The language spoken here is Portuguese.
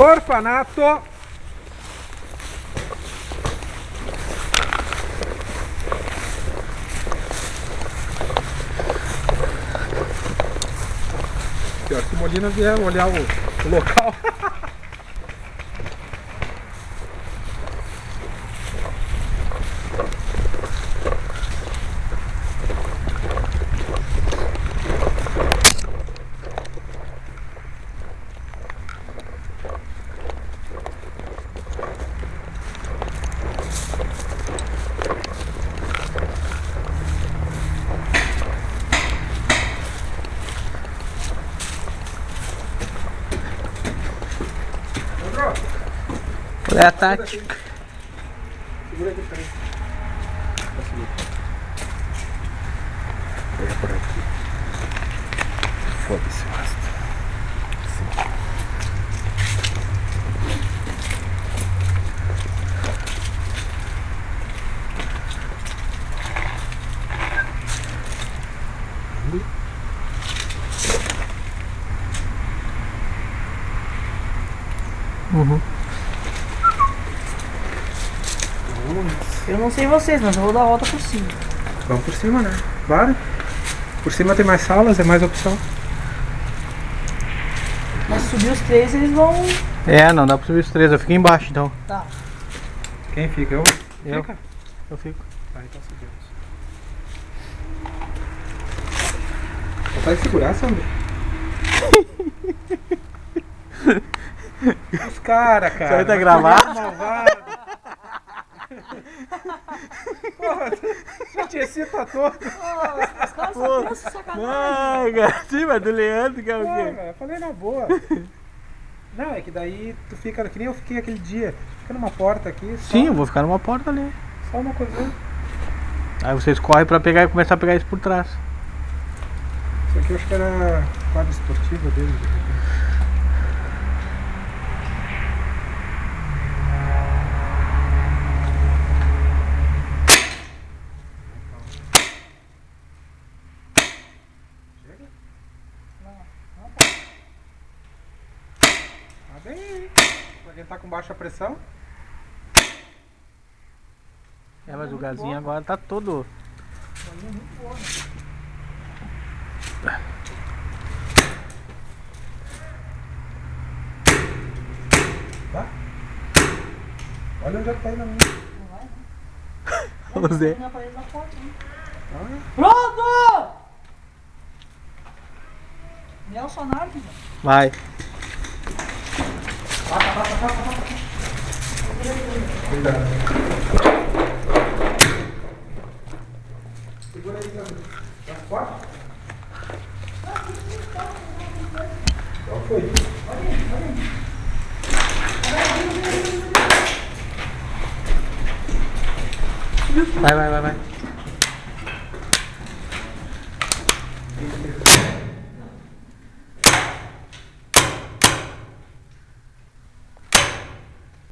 Orfanato. Aqui, ó, se Molina vier olhar o local. Qual é a tática? Segura aqui, peraí. Pega por aqui. Foda-se, basta. Uhum. Eu não sei vocês, mas eu vou dar a volta por cima. Vamos por cima, né? Claro. Por cima tem mais salas, é mais opção. Mas se subir os três, eles vão... É, não dá pra subir os três, eu fico embaixo então. Tá. Quem fica? Eu? Eu. Fica? Eu fico. Tá, então subimos. Consegue segurar, Sandro? Os caras, cara. Isso aí tá gravado? Malvado. Porra, já te excita todo. Os caras só pensam sacanagem. Não, cara, sim, mas do Leandro que é o Pô, quê? velho, eu falei na boa. Não, é que daí tu fica, que nem eu fiquei aquele dia. Fica numa porta aqui, só, Sim, eu vou ficar numa porta ali. só uma coisa. Aí vocês correm pra pegar e começar a pegar isso por trás. Isso aqui eu acho que era a quadra esportiva dele. Tá bem aí. Pra quem tá com baixa pressão. É, mas o gazinho agora tá todo. Tá? Olha onde é que tá indo a minha. Vamos ver. Na parede da porta, hein? Olha. Pronto! Nelson Nardi. Vai. Cuidado. Segura aí, Sandro. Tá forte? Então foi. Vai.